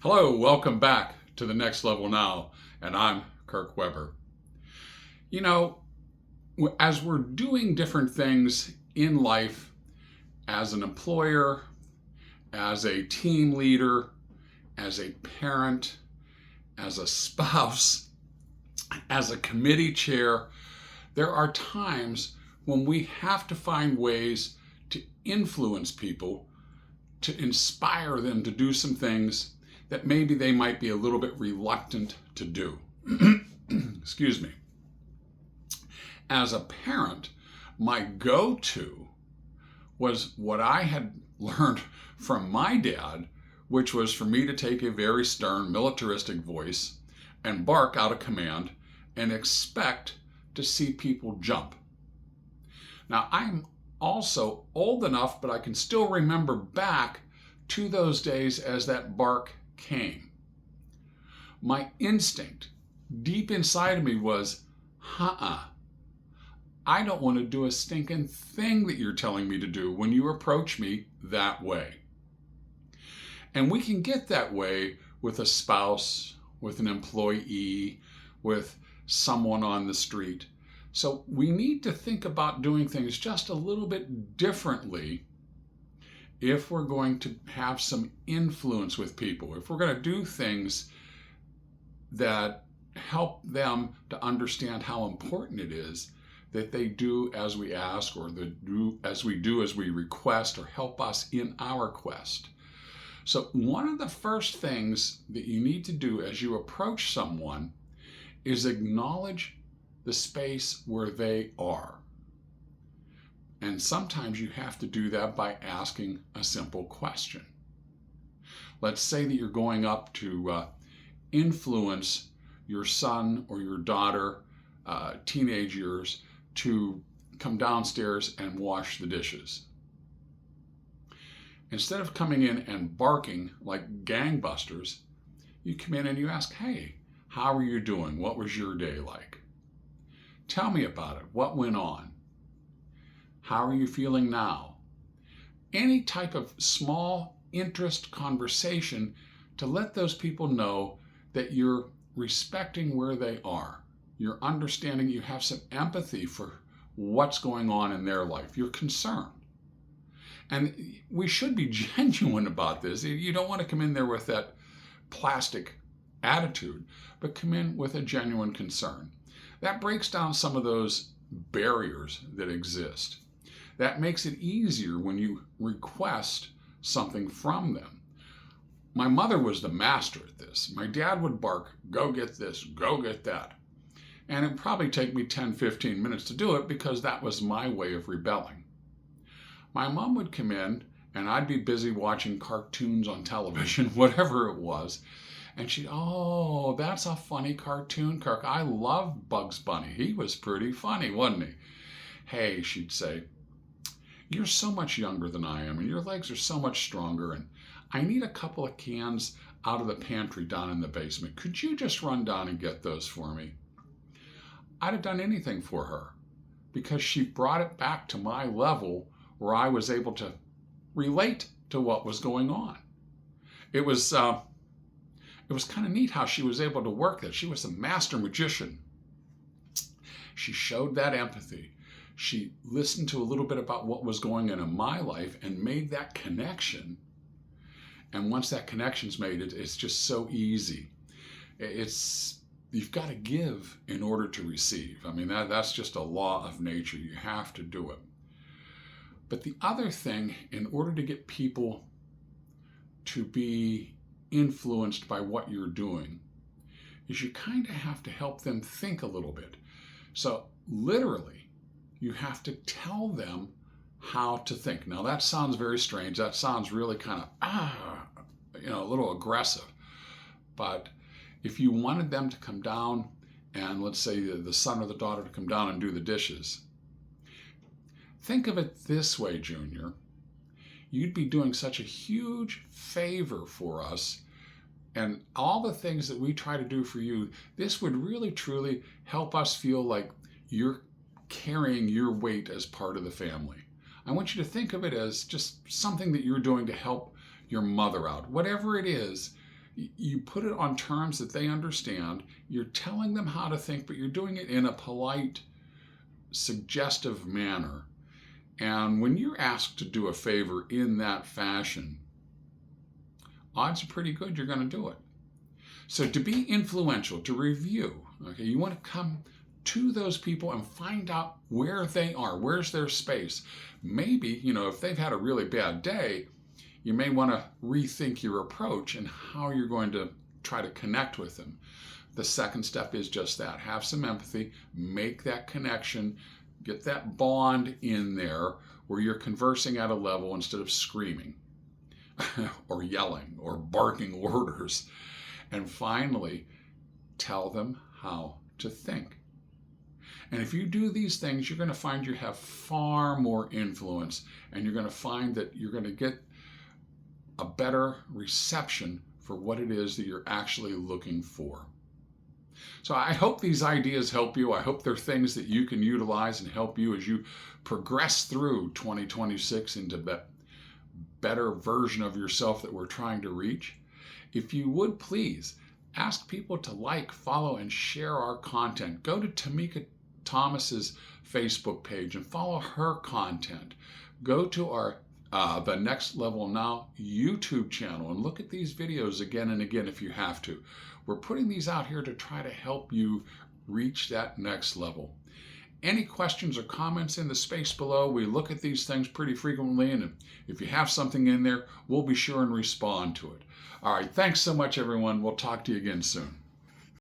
Hello, welcome back to the Next Level Now, and I'm Kirk Weber. You know, as we're doing different things in life, as an employer, as a team leader, as a parent, as a spouse, as a committee chair, there are times when we have to find ways to influence people, to inspire them to do some things that maybe they might be a little bit reluctant to do. Excuse me. As a parent, my go to was what I had learned from my dad, which was for me to take a very stern militaristic voice and bark out a command and expect to see people jump. Now, I'm also old enough, but I can still remember back to those days as that bark came. My instinct deep inside of me was, I don't want to do a stinking thing that you're telling me to do when you approach me that way. And we can get that way with a spouse, with an employee, with someone on the street. So we need to think about doing things just a little bit differently if we're going to have some influence with people, if we're going to do things that help them to understand how important it is that they do as we ask, or they do as we request, or help us in our quest. So one of the first things that you need to do as you approach someone is acknowledge the space where they are. And sometimes you have to do that by asking a simple question. Let's say that you're going up to influence your son or your daughter, teenage years, to come downstairs and wash the dishes. Instead of coming in and barking like gangbusters, you come in and you ask, hey, how are you doing? What was your day like? Tell me about it. What went on? How are you feeling now? Any type of small interest conversation to let those people know that you're respecting where they are. You're understanding, you have some empathy for what's going on in their life. You're concerned. And we should be genuine about this. You don't want to come in there with that plastic attitude, but come in with a genuine concern. That breaks down some of those barriers that exist. That makes it easier when you request something from them. My mother was the master at this. My dad would bark, go get this, go get that. And it'd probably take me 10, 15 minutes to do it because that was my way of rebelling. My mom would come in and I'd be busy watching cartoons on television, whatever it was. And she'd, oh, that's a funny cartoon, Kirk. I love Bugs Bunny. He was pretty funny, wasn't he? Hey, she'd say, you're so much younger than I am, and your legs are so much stronger, and I need a couple of cans out of the pantry down in the basement. Could you just run down and get those for me? I'd have done anything for her because she brought it back to my level where I was able to relate to what was going on. It was kind of neat how she was able to work that. She was a master magician. She showed that empathy. She listened to a little bit about what was going on in my life and made that connection. And once that connection's made, it's just so easy. You've got to give in order to receive. I mean, that's just a law of nature. You have to do it. But the other thing, in order to get people to be influenced by what you're doing, is you kind of have to help them think a little bit. So literally, you have to tell them how to think. Now that sounds very strange. That sounds really kind of, a little aggressive. But if you wanted them to come down and let's say the son or the daughter to come down and do the dishes, think of it this way, Junior. You'd be doing such a huge favor for us, and all the things that we try to do for you, this would really truly help us feel like you're carrying your weight as part of the family. I want you to think of it as just something that you're doing to help your mother out. Whatever it is, You put it on terms that they understand. You're telling them how to think, but you're doing it in a polite, suggestive manner. And when you're asked to do a favor in that fashion, odds are pretty good you're going to do it. So to be influential, to review, okay, you want to come to those people and find out where they are, where's their space. Maybe, if they've had a really bad day, you may want to rethink your approach and how you're going to try to connect with them. The second step is just that. Have some empathy, make that connection, get that bond in there where you're conversing at a level instead of screaming or yelling or barking orders. And finally, tell them how to think. And if you do these things, you're going to find you have far more influence, and you're going to find that you're going to get a better reception for what it is that you're actually looking for. So I hope these ideas help you. I hope they're things that you can utilize and help you as you progress through 2026 into that better version of yourself that we're trying to reach. If you would please ask people to like, follow, and share our content. Go to Tamika Thomas's Facebook page and follow her content. Go to our the Next Level Now YouTube channel and look at these videos again and again if you have to. We're putting these out here to try to help you reach that next level. Any questions or comments in the space below? We look at these things pretty frequently, and if you have something in there, we'll be sure and respond to it. All right, thanks so much, everyone. We'll talk to you again soon.